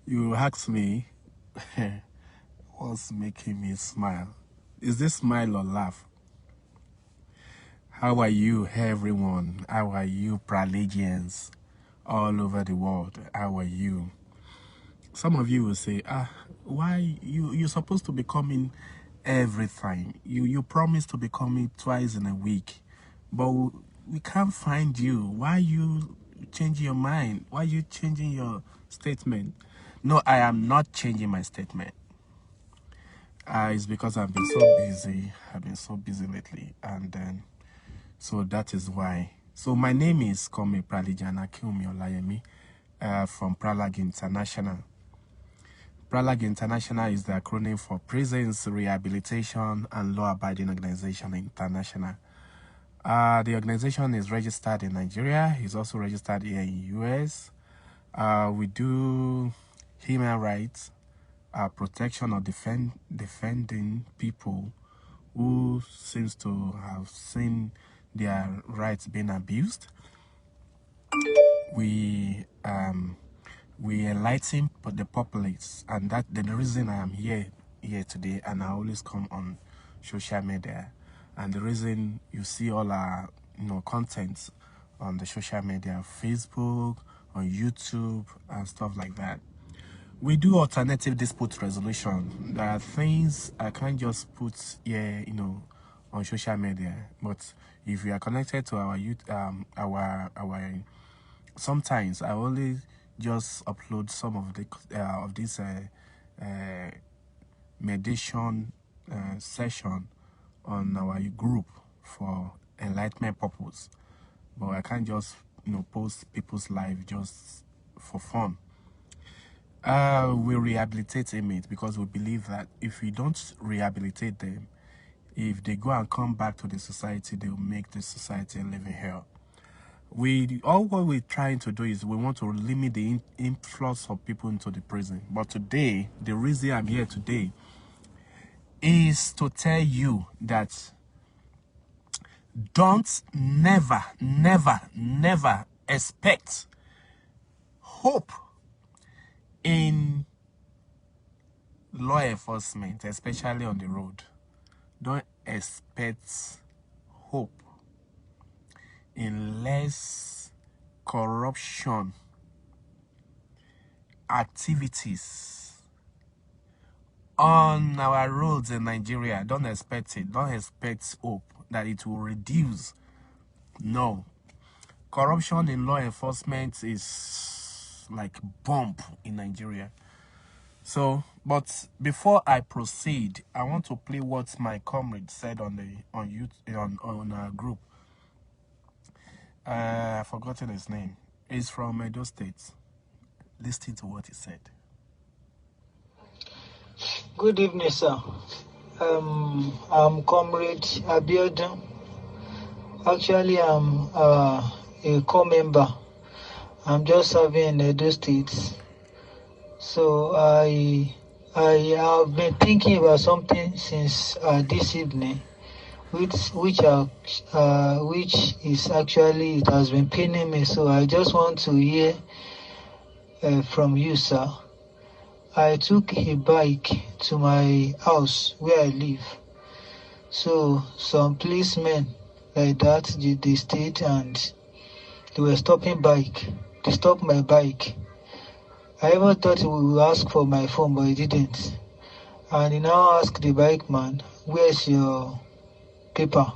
You asked me what's making me smile. Is this smile or laugh? How are you, everyone? How are you, Pralegians all over the world? How are you? Some of you will say, why you're supposed to be coming every time. You promised to be coming twice in a week, but we can't find you. Why you changing your mind? Why you changing your statement? No, I am not changing my statement. It's because I've been so busy. I've been so busy lately, and then so that is why. So my name is Komi Pralijana Kiumi Olayemi from Pralag International. Pralag International is the acronym for Prisons Rehabilitation and Law-Abiding Organization International. The organization is registered in Nigeria. It's also registered here in US. We do human rights, protection or defending people who seems to have seen their rights being abused. We enlighten the populace, and that the reason I am here today, and I always come on social media, and the reason you see all our contents on the social media, Facebook, on YouTube, and stuff like that. We do alternative dispute resolution. There are things I can't just put here, on social media. But if you are connected to our youth, sometimes I only just upload some of this mediation session on our group for enlightenment purpose. But I can't just post people's life just for fun. We rehabilitate inmates because we believe that if we don't rehabilitate them, if they go and come back to the society, they will make the society a living hell. What we're trying to do is we want to limit the influx of people into the prison. But today, the reason I'm here today is to tell you that don't never expect hope in law enforcement, especially on the road. Don't expect hope in less corruption activities on our roads in Nigeria. Don't expect it. Don't expect hope that it will reduce. No. Corruption in law enforcement is like bomb in Nigeria. So, but before I proceed, I want to play what my comrade said on our group. I've forgotten his name. He's from Edo State. Listen to what he said. Good evening, sir. I'm Comrade Abiodun. Actually, I'm a core member. I'm just serving in Edo State. So I have been thinking about something since this evening, which is actually, it has been paining me. So I just want to hear from you, sir. I took a bike to my house where I live. So some policemen like that, they stayed and they were stopping bike. They stopped my bike. I ever thought he would ask for my phone, but he didn't. And he now asked the bike man, "Where's your paper?"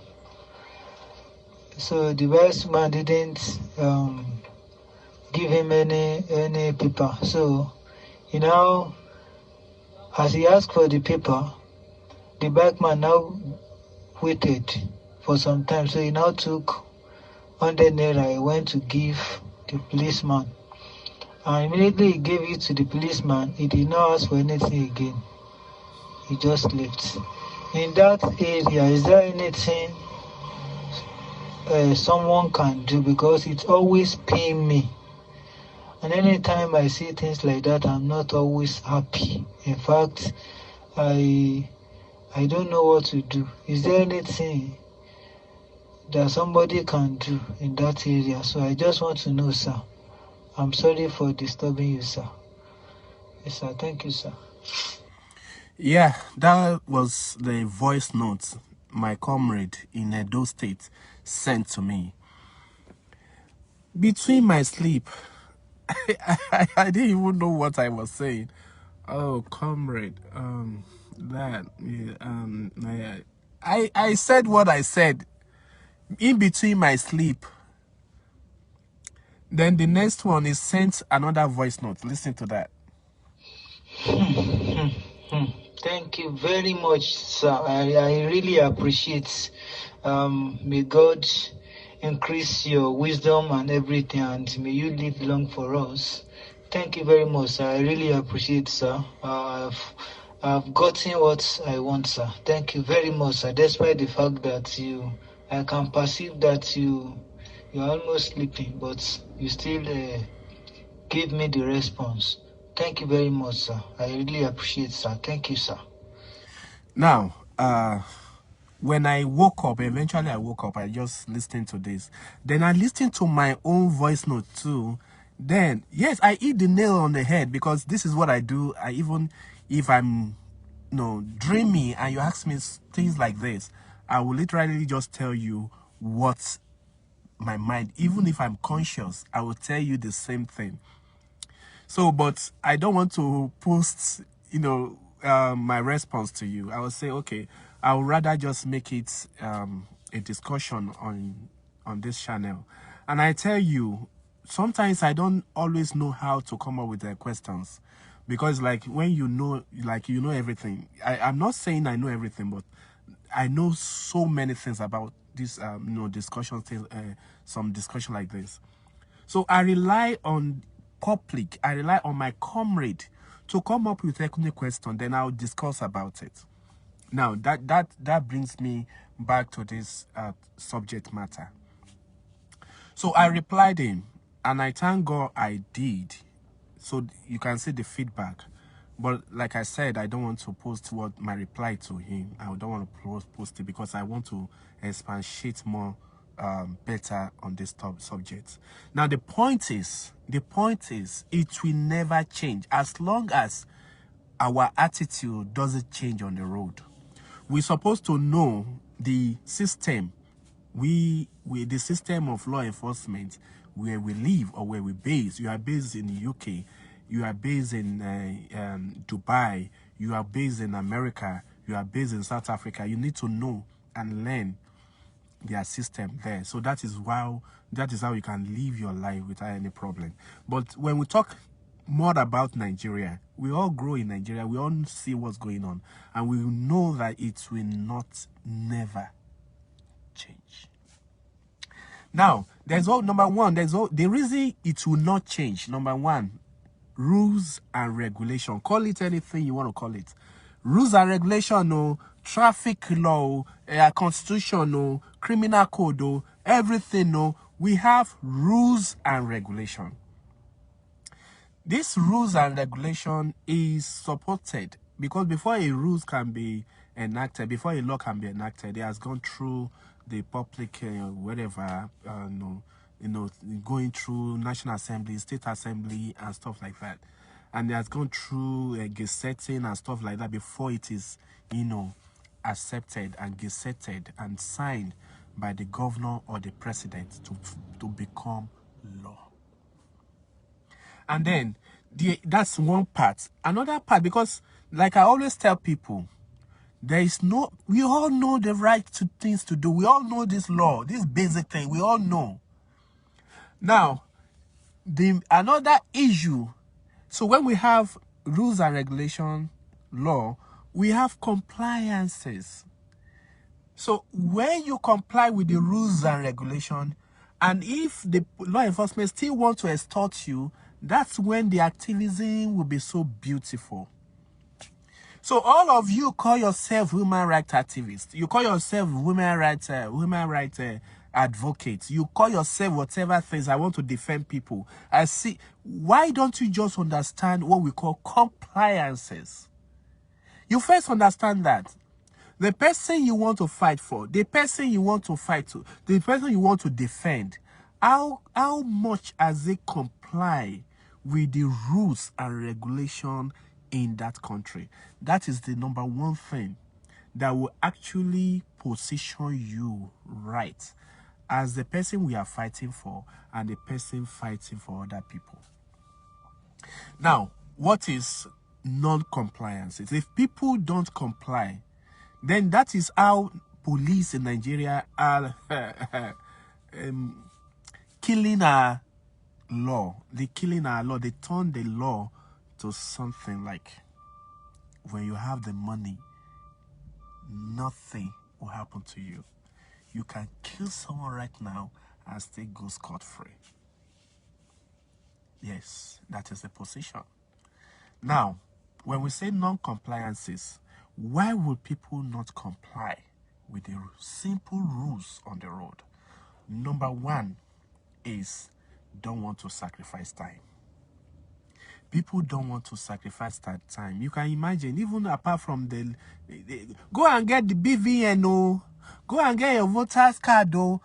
So the bike man didn't give him any paper. So as he asked for the paper, the bike man now waited for some time. So he now took 100 naira. He went to give the policeman. And immediately he gave it to the policeman. He did not ask for anything again. He just left. In that area, is there anything someone can do? Because it's always pain me. And anytime I see things like that, I'm not always happy. In fact, I don't know what to do. Is there anything that somebody can do in that area? So I just want to know, sir. I'm sorry for disturbing you, sir. Yes, sir. Thank you, sir. Yeah, that was the voice note my comrade in Edo State sent to me. Between my sleep, I didn't even know what I was saying. Oh, comrade, I said what I said in between my sleep. Then the next one is sent another voice note. Listen to that. Thank you very much, sir. I really appreciate. May God increase your wisdom and everything, and may you live long for us. Thank you very much, sir. I really appreciate, sir. I've gotten what I want, sir. Thank you very much, sir. Despite the fact that I can perceive that you're almost sleeping, but you still give me the response. Thank you very much, sir. I really appreciate, sir. Thank you, sir. Now, when I woke up, eventually I woke up, I just listened to this. Then I listened to my own voice note too. Then, yes, I hit the nail on the head because this is what I do. I even, if I'm, dreamy and you ask me things like this, I will literally just tell you what my mind, even if I'm conscious, I will tell you the same thing. So, but I don't want to post, my response to you. I will say, okay, I would rather just make it a discussion on this channel. And I tell you, sometimes I don't always know how to come up with the questions. Because like when you know everything. I'm not saying I know everything, but I know so many things about this, discussion, some discussion like this. So I rely on public, I rely on my comrade to come up with a question, then I'll discuss about it. Now, that brings me back to this subject matter. So I replied him, and I thank God I did. So you can see the feedback. But like I said, I don't want to post what my reply to him. I don't want to post it because I want to expatiate more better on this subject. Now the point is, it will never change as long as our attitude doesn't change on the road. We're supposed to know the system, the system of law enforcement where we live or where we base. You are based in the UK, you are based in Dubai, you are based in America, you are based in South Africa. You need to know and learn their system there. So that is how you can live your life without any problem. But when we talk more about Nigeria, we all grow in Nigeria, we all see what's going on, and we know that it will not never change. Now, the reason it will not change, number one, rules and regulation. Call it anything you want to call it. Rules and regulation, no, traffic law, constitution, no, criminal code, no, everything, no. We have rules and regulation. This rules and regulation is supported because before a rules can be enacted, before a law can be enacted, it has gone through the public, going through National Assembly, State Assembly, and stuff like that. And it has gone through gazetting and stuff like that before it is, accepted and gazetted and signed by the governor or the president to become law. And then that's one part. Another part, because like I always tell people, we all know the right to things to do. We all know this law, this basic thing. We all know. Now, another issue. So when we have rules and regulation law, we have compliances. So when you comply with the rules and regulation, and if the law enforcement still want to extort you, that's when the activism will be so beautiful. So all of you call yourself human rights activists. You call yourself human rights advocates. You call yourself whatever things. I want to defend people. I see. Why don't you just understand what we call compliances? You first understand that the person you want to fight for, the person you want to fight to, the person you want to defend, how much has they comply with the rules and regulation in that country? That is the number one thing that will actually position you right as the person we are fighting for and the person fighting for other people. Now, what is non-compliance? If people don't comply, then that is how police in Nigeria are killing our law. They're killing our law. They turn the law to something like, when you have the money, nothing will happen to you. You can kill someone right now and still go scot-free. Yes, that is the position. Now, when we say non-compliances, why would people not comply with the simple rules on the road? Number one is don't want to sacrifice time. People don't want to sacrifice that time. You can imagine, even apart from the go and get the BVN, oh, go and get your voter's card, oh,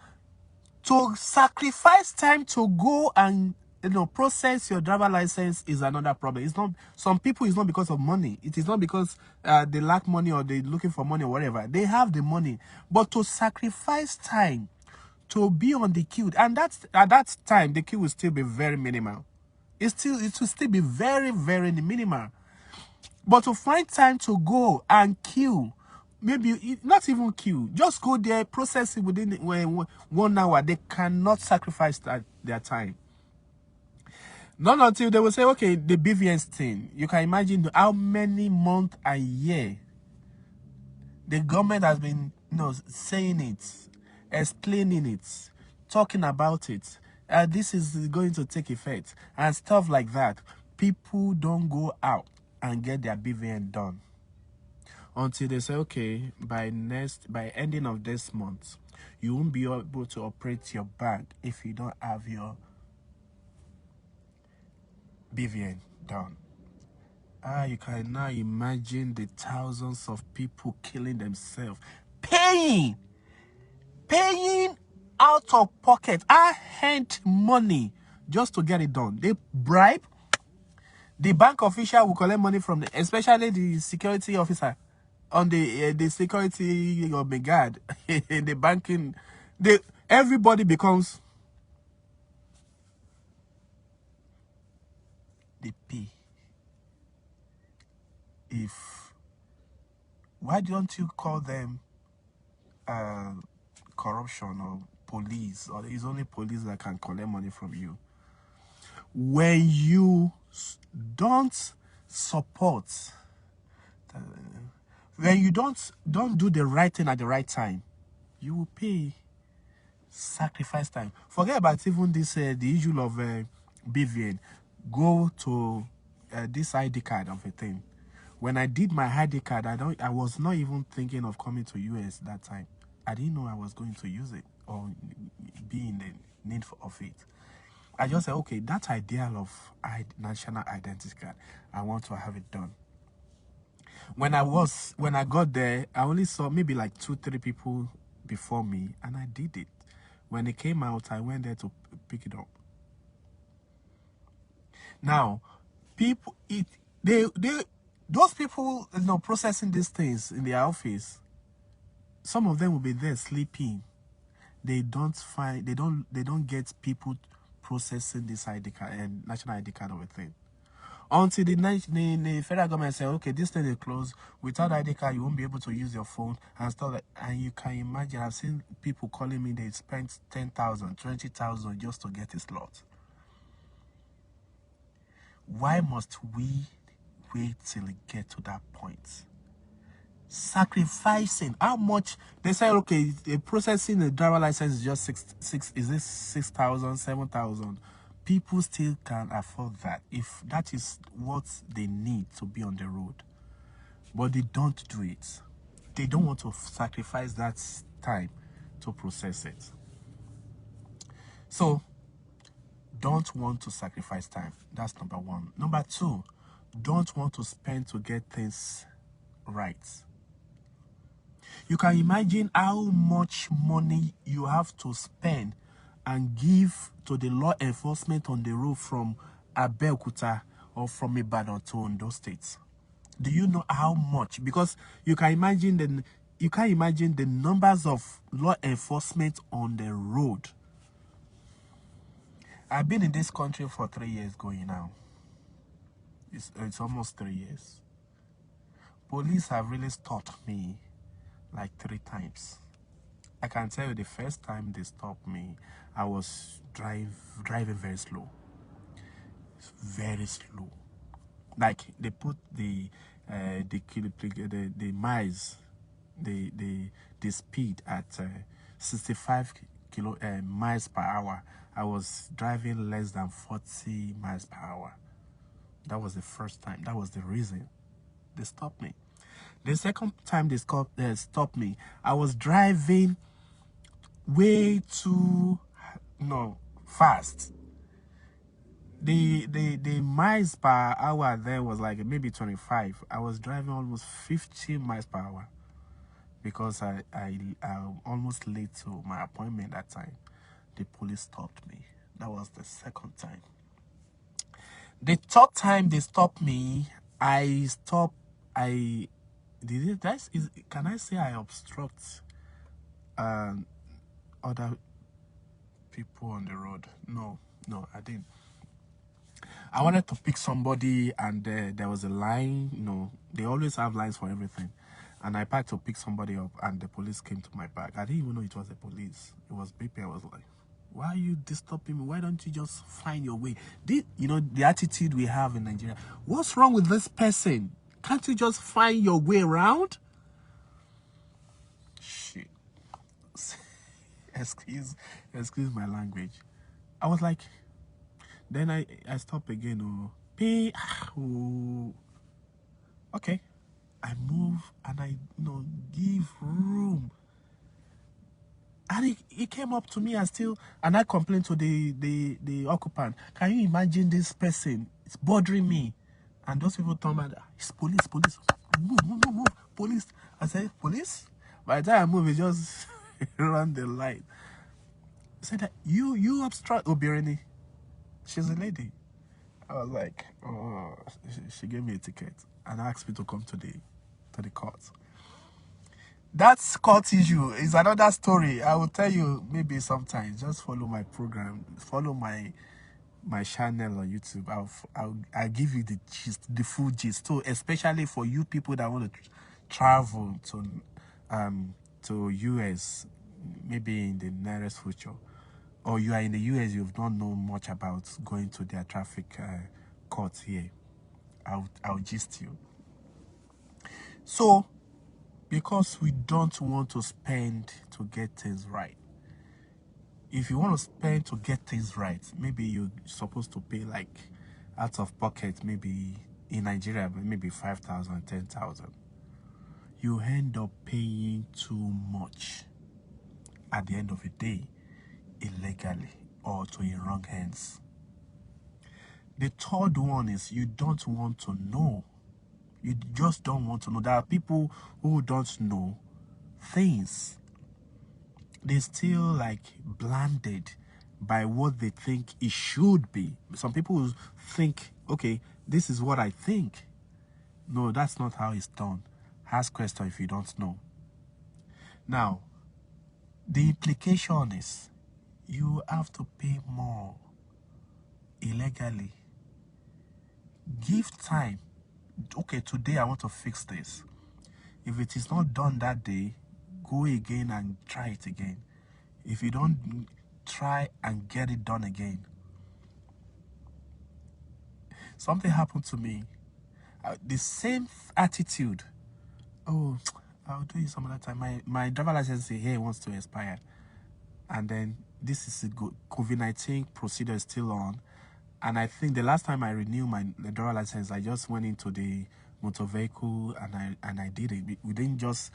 to sacrifice time to go and process your driver license is another problem. It's not, some people, it's not because of money. It is not because they lack money or they're looking for money or whatever. They have the money, but to sacrifice time to be on the queue, and that's at that time the queue will still be very minimal. It will still be very, very minimal. But to find time to go and queue, maybe not even queue, just go there, process it within 1 hour. They cannot sacrifice their time. Not until they will say, okay, the BVN thing. You can imagine how many months a year the government has been, saying it, explaining it, talking about it. This is going to take effect and stuff like that. People don't go out and get their BVN done until they say, okay, by ending of this month, you won't be able to operate your bank if you don't have your BVN done. You can now imagine the thousands of people killing themselves, paying out of pocket, hand money just to get it done. They bribe. The bank official will collect money from especially the security officer on the security of the guard in the banking. Everybody becomes the pay. Why don't you call them corruption or police? Or it's only police that can collect money from you. When you don't support, when you don't do the right thing at the right time, you will pay. Sacrifice time. Forget about even this the issue of BVN. Go to this ID card of a thing. When I did my ID card, I was not even thinking of coming to US that time. I didn't know I was going to use it or be in the need of it. I just said, okay, that ideal of national identity card, I want to have it done. When I got there, I only saw maybe like 2-3 people before me, and I did it. When it came out, I went there to pick it up. Now, those people, processing these things in their office, some of them will be there sleeping. They don't get people processing this ID card and national ID card of a thing. Until the federal government say, okay, this thing is closed. Without ID card, you won't be able to use your phone and stuff like. And you can imagine, I've seen people calling me, they spent 10,000, 20,000 just to get a slot. Why must we wait till it get to that point? Sacrificing how much they say, okay, processing the driver license is just 6,000, 7,000. People still can afford that if that is what they need to be on the road, but they don't do it. They don't want to sacrifice that time to process it. So don't want to sacrifice time. That's number one. Number two, don't want to spend to get things right. You can imagine how much money you have to spend and give to the law enforcement on the road from Abeokuta or from Ibadan to Ondo State? Do you know how much? Because you can imagine the numbers of law enforcement on the road. I've been in this country for 3 years going now. It's almost 3 years. Police have really stopped me like 3 times. I can tell you the first time they stopped me, I was driving very slow. It's very slow. Like they put the miles, the speed at 65 miles per hour. I was driving less than 40 miles per hour. That was the first time. That was the reason they stopped me. The second time they stopped me, I was driving way too fast. The miles per hour there was like maybe 25. I was driving almost 50 miles per hour because I'm almost late to my appointment that time. The police stopped me. That was the second time. The third time they stopped me, can I say I obstruct other people on the road? No, I didn't. I wanted to pick somebody, and there was a line. They always have lines for everything. And I parked to pick somebody up, and the police came to my back. I didn't even know it was the police. It was BP. I was like, why are you disturbing me? Why don't you just find your way? The attitude we have in Nigeria. What's wrong with this person? Can't you just find your way around? Shit. Excuse my language. I was like, then I stopped again. Okay. I move and I give room. And he came up to me and I complained to the occupant. Can you imagine this person? It's bothering me. And those people told me, it's police. Move, police. I said, police? By the time I move, he just ran the light. He said that you obstruct Obireni. She's a lady. I was like, oh, she gave me a ticket and asked me to come to the court. That court issue is another story. I will tell you maybe sometime. Just follow my program. Follow my channel on YouTube. I'll give you the gist, the full gist. So especially for you people that want to travel to US, maybe in the nearest future, or you are in the US, you don't know much about going to their traffic court here. I'll gist you. So, because we don't want to spend to get things right. If you want to spend to get things right, maybe you're supposed to pay like out of pocket, maybe in Nigeria, maybe 5,000, 10,000. You end up paying too much at the end of the day, illegally or to in wrong hands. The third one is you don't want to know. You just don't want to know. There are people who don't know things. They're still like blinded by what they think it should be. Some people think, okay, this is what I think. No, that's not how it's done. Ask question if you don't know. Now, the implication is you have to pay more illegally. Give time. Okay, today I want to fix this. If it is not done that day, go again and try it again. If you don't try and get it done again. Something happened to me. The same attitude. Oh, I'll do it some other time. My driver license here wants to expire. And then this is a COVID-19 procedure is still on. And I think the last time I renewed my driver license, I just went into the motor vehicle and I did it. Within just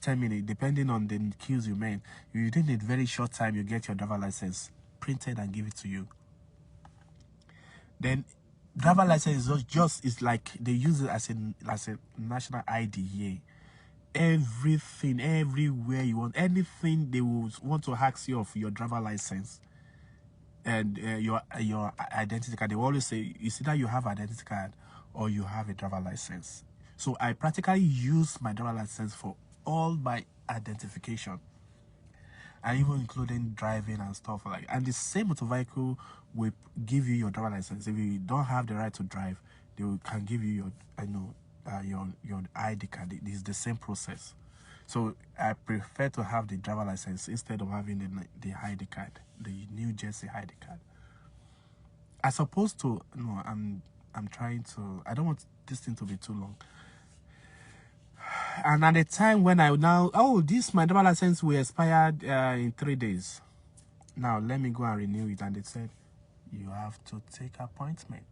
10 minutes, depending on the queues you made, within a very short time, you get your driver license printed and give it to you. Then driver license is like they use it as a national ID here. everything, everywhere you want, anything they will want to ask you of your driver license and your identity card. They will always say it's either you have identity card or you have a driver license. So I practically use my driver license for all my identification, and even including driving and stuff like. And the same motor vehicle will give you your driver license. If you don't have the right to drive, they can give you your your ID card. It is the same process. So I prefer to have the driver license instead of having the ID card, the New Jersey ID card. As opposed to I'm trying to. I don't want this thing to be too long. And at the time when I now, my driver license will expire in 3 days. Now let me go and renew it. And they said, you have to take appointment.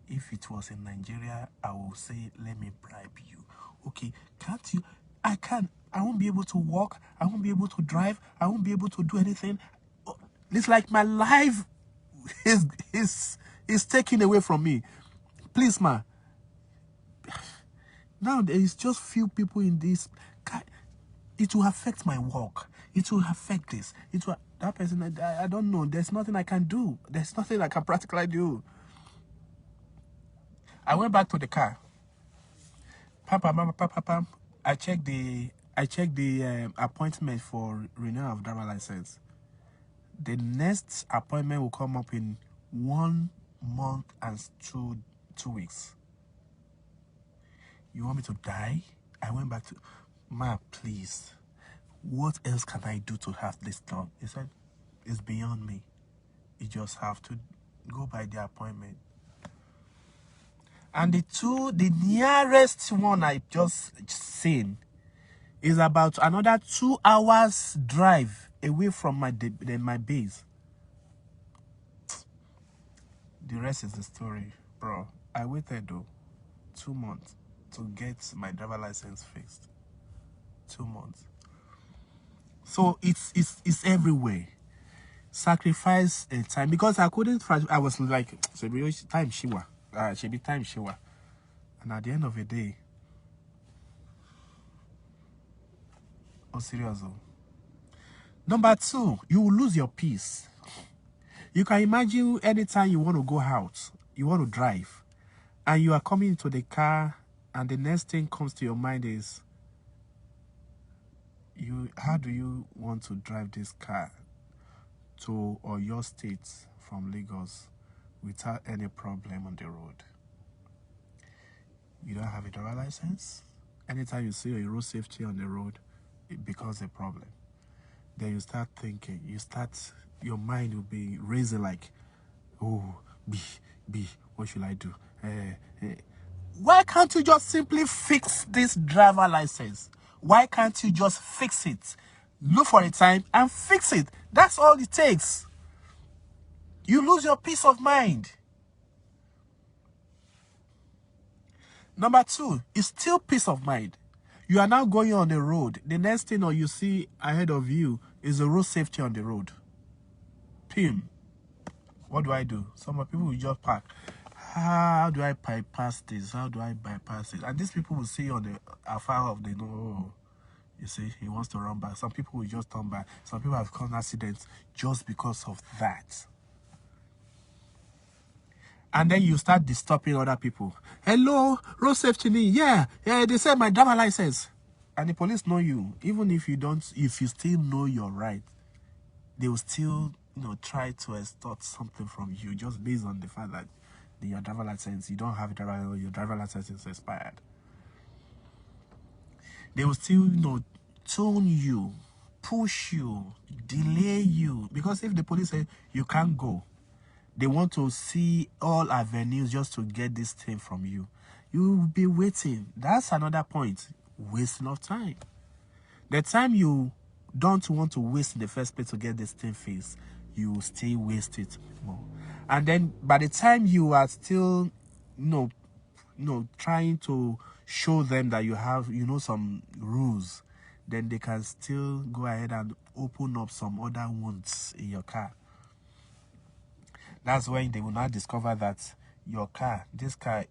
If it was in Nigeria, I will say, let me bribe you. Okay, can't you? I won't be able to walk. I won't be able to drive. I won't be able to do anything. It's like my life is taken away from me. Please, ma. Now there is just few people in this. It will affect my work. It will affect this. It will. That person, I don't know. There's nothing I can do. There's nothing I can practically do. I went back to the car. Pam. I checked the appointment for renewal of driver license. The next appointment will come up in 1 month and 2 weeks. You want me to die? I went back to, ma, please. What else can I do to have this done? He said, it's beyond me. You just have to go by the appointment. And the nearest one I just seen is about another 2 hours drive away from my base. The rest is the story, bro. I waited though 2 months to get my driver license fixed. 2 months. So it's everywhere. Sacrifice and time, because I couldn't. I was like, time shiwa, should be time shiwa, and at the end of the day, serious. Number 2, you will lose your peace. You can imagine anytime you want to go out, you want to drive, and you are coming into the car, and the next thing comes to your mind is, how do you want to drive this car to or your state from Lagos without any problem on the road? You don't have a driver license. Anytime you see a road safety on the road, it becomes a problem. Then you start thinking, your mind will be raising like, oh, B, what should I do? Why can't you just simply fix this driver license? Why can't you just fix it? Look for a time and fix it. That's all it takes. You lose your peace of mind. Number 2 is still peace of mind. You are now going on the road. The next thing you see ahead of you is the road safety on the road. Pim. What do I do? Some people will just park. How do I bypass this? How do I bypass it? And these people will see on the afar of the no. You see, he wants to run back. Some people will just turn back. Some people have caused accidents just because of that. And then you start disturbing other people. Hello, road safety. Yeah, they said my driver license. And the police know you. Even if you still know you're right, they will still, try to extort something from you just based on the fact that your driver license, you don't have a driver, your driver license is expired. They will still, tone you, push you, delay you. Because if the police say you can't go, they want to see all avenues just to get this thing from you. You will be waiting. That's another point. Wasting of time. The time you don't want to waste in the first place to get this thing fixed, you will still waste it more. And then by the time you are still, trying to show them that you have, some rules, then they can still go ahead and open up some other wounds in your car. That's when they will now discover that your car, this car,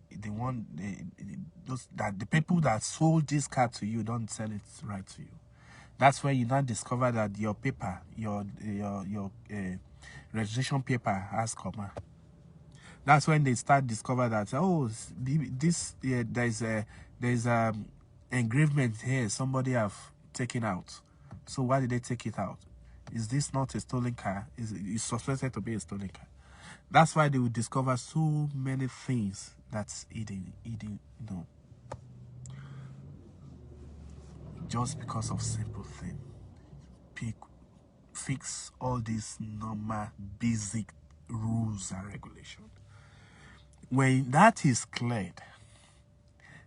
that the people that sold this car to you don't sell it right to you. That's where you now discover that your paper, your registration paper has comma. That's when they start discover that, oh, this there's engravement here somebody have taken out. So why did they take it out? Is this not a stolen car? Is suspected to be a stolen car? That's why they will discover so many things that's hidden, no, just because of simple thing. Fix all these normal basic rules and regulations. When that is cleared,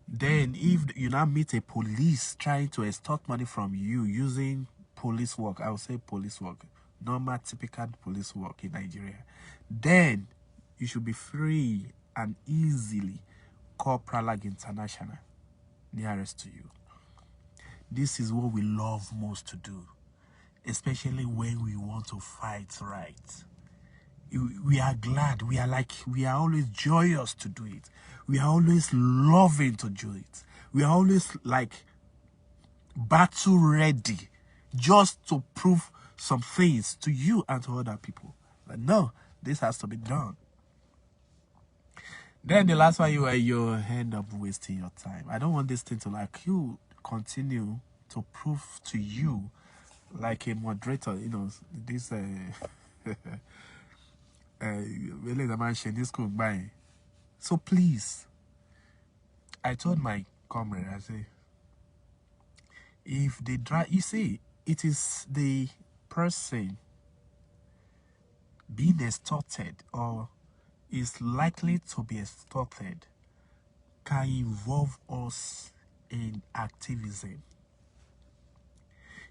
then if you now meet a police trying to extort money from you using police work, I would say police work, normal typical police work in Nigeria, then you should be free and easily call Pralag International nearest to you. This is what we love most to do, especially when we want to fight right. We are glad, we are always joyous to do it. We are always loving to do it. We are always like battle ready just to prove some things to you and to other people. But no, this has to be done. Then the last one, you end up wasting your time. I don't want this thing to like you continue to prove to you like a moderator, you know, this so please, I told my comrade, I say, if they drive, you see, it is the person being extorted or is likely to be extorted can involve us in activism.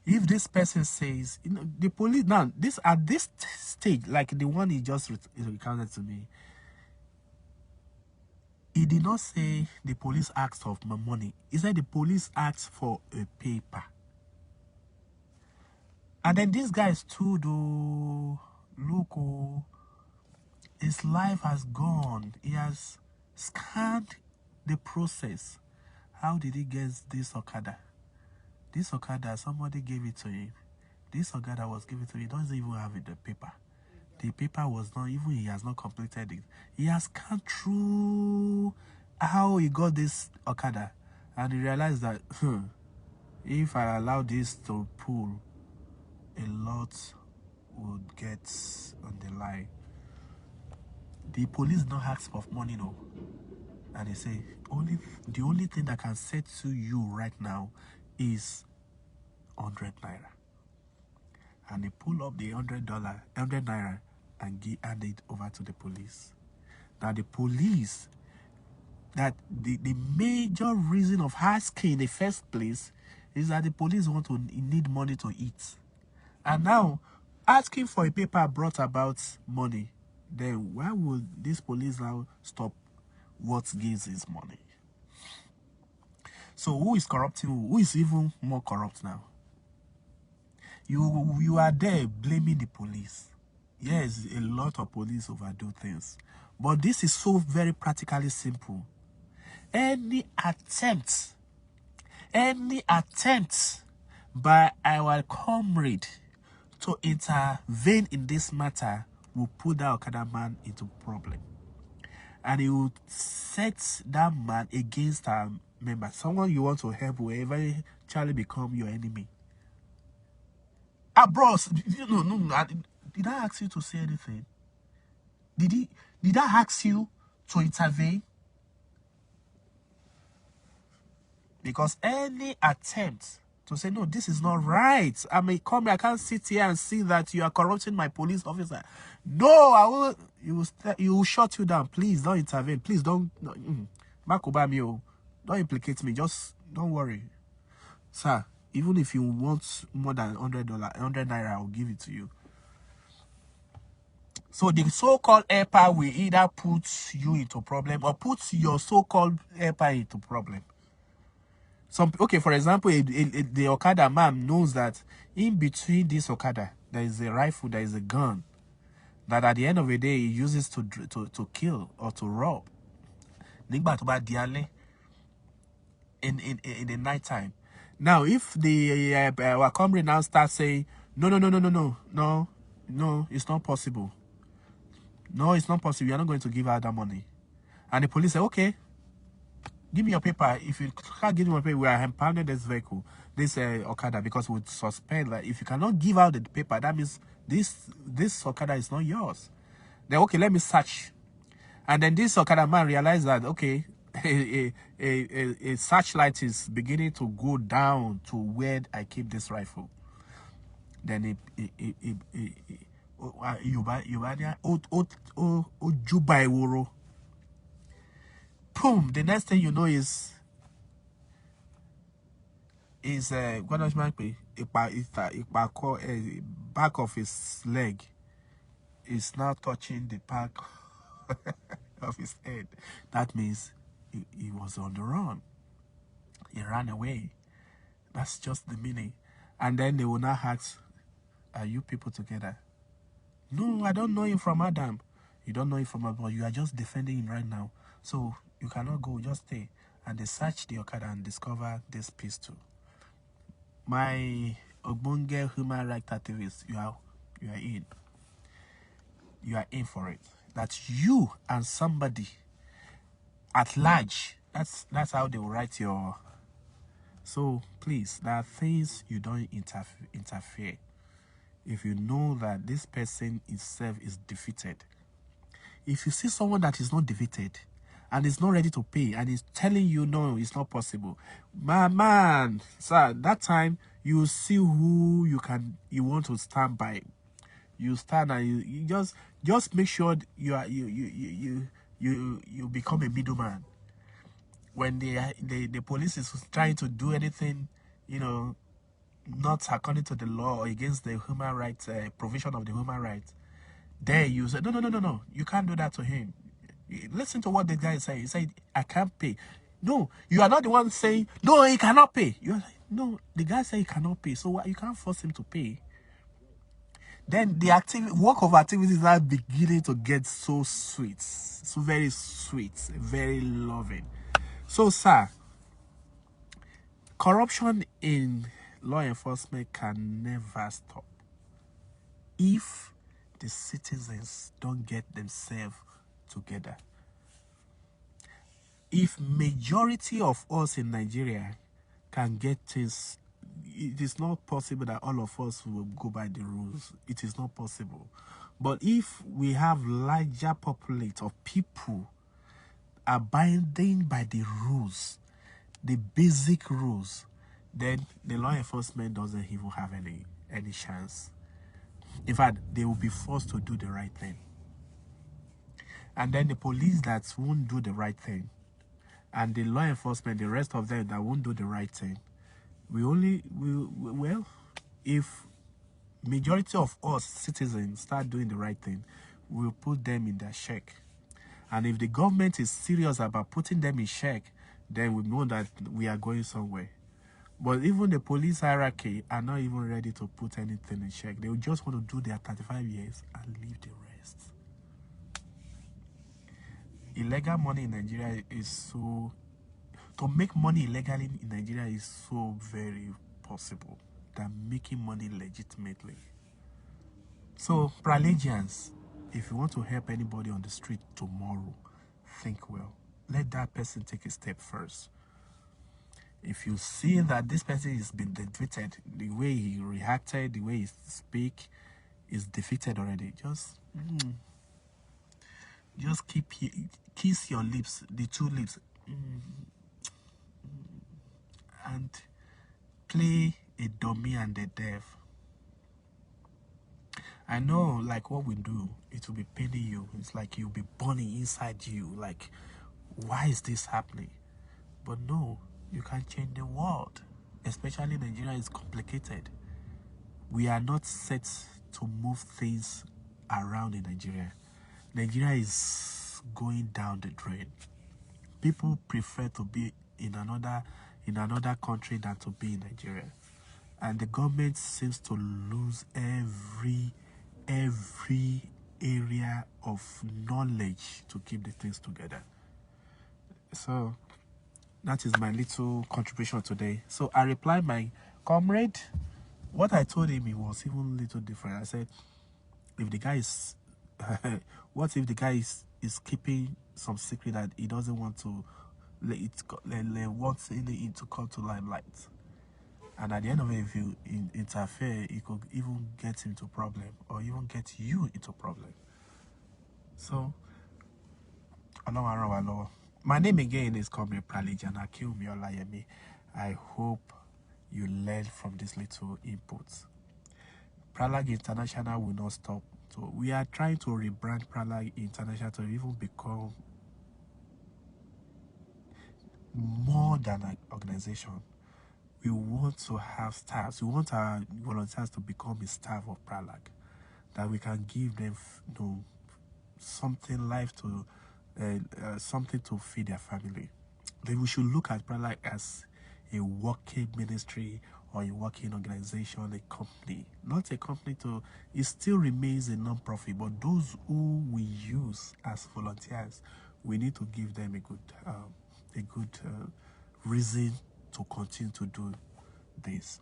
If this person says, you know, the police now, this at this stage, like the one he just recounted to me, he did not say the police asked for my money. He said the police asked for a paper. And then this guy stood, oh, look, oh, his life has gone. He has scanned the process. How did he get this Okada? This Okada, somebody gave it to him. This Okada was given to him. He doesn't even have it, the paper. The paper was not, even he has not completed it. He has come through how he got this Okada. And he realized that, if I allow this to pull, a lot would get on the line. The police don't ask for money, no. And they say, the only thing that can set to you right now is 100 naira. And they pull up the $100 naira and hand it over to the police. Now the police, that the major reason of asking in the first place is that the police need money to eat. And now asking for a paper brought about money. Then why would this police now stop what gives his money? So who is corrupting who? Who is even more corrupt now? You are there blaming the police. Yes, a lot of police overdo things. But this is so very practically simple. Any attempt by our comrade to intervene in this matter will put that Okada man into problem. And it will set that man against our member. Someone you want to help will eventually become your enemy. Bros, did I ask you to say anything? Did I ask you to intervene? Because any attempt to say, no, this is not right. I may come here, I can't sit here and see that you are corrupting my police officer. No, I will. You will shut you down. Please don't intervene. Please don't. Don't implicate me. Just don't worry, sir. Even if you want more than $100, 100 naira, I will give it to you. So the so-called helper will either put you into problem or put your so-called helper into problem. Okay, for example, the Okada man knows that in between this Okada, there is a rifle, there is a gun, that at the end of the day, he uses to kill or to rob. in the night time. Now, if the our company now starts saying, no, no, no, no, no, no, no, no, it's not possible. No, it's not possible. You're not going to give out that money. And the police say, okay, give me your paper. If you can't give me your paper, we are impounding this vehicle, this Okada, because we suspect that if you cannot give out the paper, that means this Okada is not yours. Then, okay, let me search. And then this Okada man realized that, okay, a searchlight is beginning to go down to where I keep this rifle. Then boom, the next thing you know is what does my pay? Back of his leg is now touching the back of his head. That means he was on the run. He ran away. That's just the meaning. And then they will now ask, are you people together? No, I don't know him from Adam. You don't know him from Adam, but you are just defending him right now. So you cannot go, just stay. And they search the Okada and discover this pistol. My Ogbonge human rights activist, you are in. You are in for it. That's you and somebody at large. That's how they will write your. So please, there are things you don't interfere. If you know that this person itself is defeated, if you see someone that is not defeated and is not ready to pay and is telling you no, it's not possible, man, sir, that time you see who you want to stand by. You stand and you just make sure you become a middleman. When the police is trying to do anything, not according to the law or against the human rights provision of the human rights, there you say no, you can't do that to him. Listen to what the guy said. He said, I can't pay. No, you are not the one saying no, he cannot pay. You are like, no, the guy said he cannot pay, so you can't force him to pay. Then the work of activities are beginning to get so sweet, so very sweet, very loving. So, sir, corruption in law enforcement can never stop if the citizens don't get themselves together. If majority of us in Nigeria can get things, it is not possible that all of us will go by the rules. It is not possible. But if we have larger populate of people abiding by the rules, the basic rules, then the law enforcement doesn't even have any chance. In fact, they will be forced to do the right thing. And then the police that won't do the right thing, and the law enforcement, the rest of them that won't do the right thing, if majority of us citizens start doing the right thing, we'll put them in their check. And if the government is serious about putting them in check, then we know that we are going somewhere. But even the police hierarchy are not even ready to put anything in check. They just want to do their 35 years and leave the rest. Illegal money in Nigeria is so... To make money illegally in Nigeria is so very possible than making money legitimately. So, Pelagians, if you want to help anybody on the street tomorrow, think well. Let that person take a step first. If you see that this person has been defeated, the way he reacted, the way he speak is defeated already, just kiss your lips, the two lips, and play a dummy and the deaf. I know, like, what we do, it will be paining you. It's like you'll be burning inside you. Like, why is this happening? But no, you can't change the world. Especially Nigeria is complicated. We are not set to move things around in Nigeria. Nigeria is going down the drain. People prefer to be in another country than to be in Nigeria. And the government seems to lose every area of knowledge to keep the things together. So That is my little contribution today. So I replied my comrade. What I told him, it was even a little different. I said, if the guy is, what if the guy is keeping some secret that he doesn't want to let it wants it to come to limelight? And at the end of it, if you interfere, it could even get him into problem or even get you into problem. So, my name again is Comrade Pralijan Akiumi Olayemi. I hope you learned from this little inputs. Pralag International will not stop. So we are trying to rebrand Pralag International to even become more than an organization. We want to have staffs. We want our volunteers to become a staff of Pralag, that we can give them, something life to, something to feed their family. Then we should look at Pralag as a working ministry or a working organization, a company, not a company to. It still remains a non-profit, but those who we use as volunteers, we need to give them a good reason to continue to do this.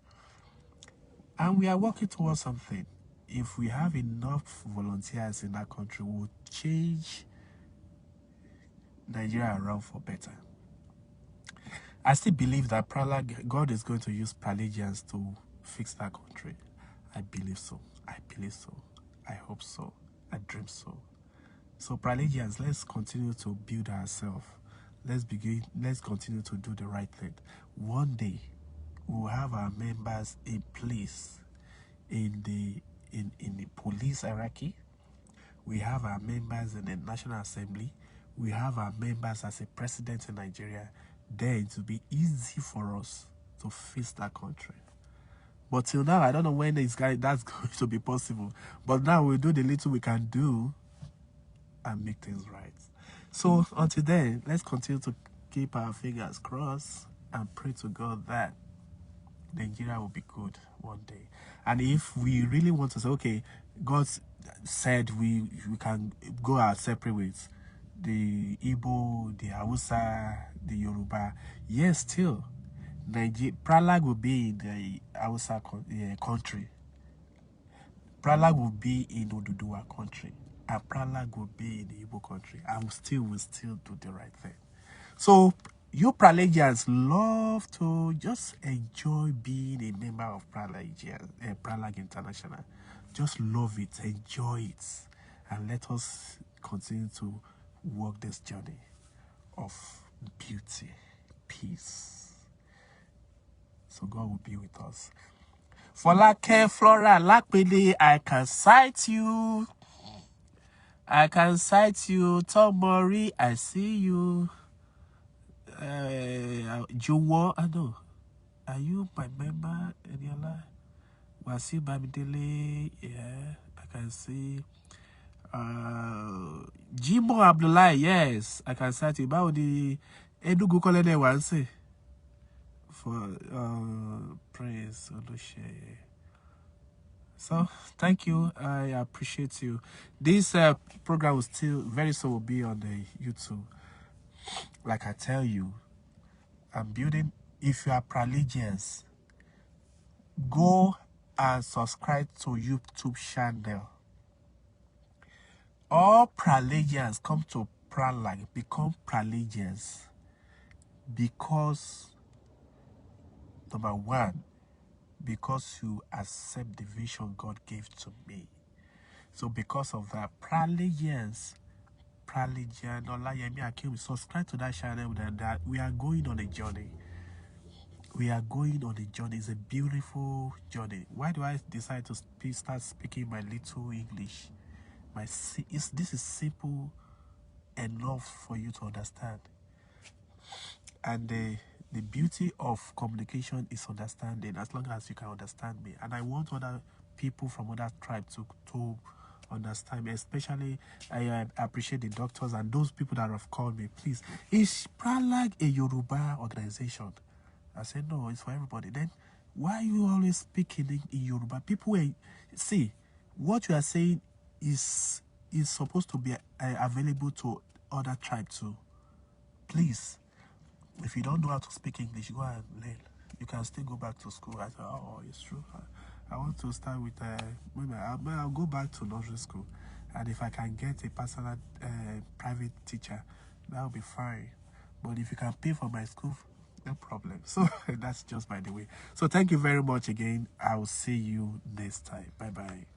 And we are working towards something. If we have enough volunteers in that country, we'll change Nigeria around for better. I still believe that God is going to use Pelagians to fix that country. I believe so. I believe so. I hope so. I dream so. So Pelagians, let's continue to build ourselves. Let's continue to do the right thing. One day, we'll have our members in place in the police hierarchy. We have our members in the National Assembly. We have our members as a president in Nigeria. Then it will be easy for us to fix that country. But till now, I don't know when that's going to be possible. But now we'll do the little we can do and make things right. So until then, let's continue to keep our fingers crossed and pray to God that Nigeria will be good one day. And if we really want to say, okay, God said we can go our separate ways, the Igbo, the Hausa, the Yoruba, yes, still, Pralag will be in the Hausa country. Pralag will be in Oduduwa country. And Pralag will be in the Igbo country. And we'll still do the right thing. So, you Pralagians love to just enjoy being a member of Pralag International. Just love it, enjoy it, and let us continue to walk this journey of beauty, peace. So God will be with us. Folake Flora Lakpede, I can cite you. I can cite you. Tom Murray, I see you. Jowo, I know. Are you my member, Eniola? Wasi Bamidele, yeah, I can see. Jimbo Abdullah, yes, I can cite you. About the Enugu Kolede Wanse for praise Olushe. So thank you. I appreciate you. This program will still very soon will be on the YouTube. Like I tell you, I'm building. If you are Praligians, go and subscribe to YouTube channel. All Praligians come to Pralag, become Praligians, because number one, because you accept the vision God gave to me. So because of that, Praligian Olayemi Akiumi, subscribe to that channel. That we are going on a journey. We are going on a journey. It's a beautiful journey. Why do I decide to start speaking my little English? This is simple enough for you to understand. And the beauty of communication is understanding, as long as you can understand me. And I want other people from other tribes to understand me. Especially, I appreciate the doctors and those people that have called me. Please, is Pralag a Yoruba organization? I said, no, it's for everybody. Then why are you always speaking in Yoruba? People, see, what you are saying is supposed to be available to other tribes too. Please, If you don't know how to speak English, go and learn. You can still go back to school. I said, oh, it's true. I want to start with, maybe I'll go back to nursery school. And if I can get a personal private teacher, that'll be fine. But if you can pay for my school, no problem. So that's just by the way. So thank you very much again. I'll see you next time. Bye-bye.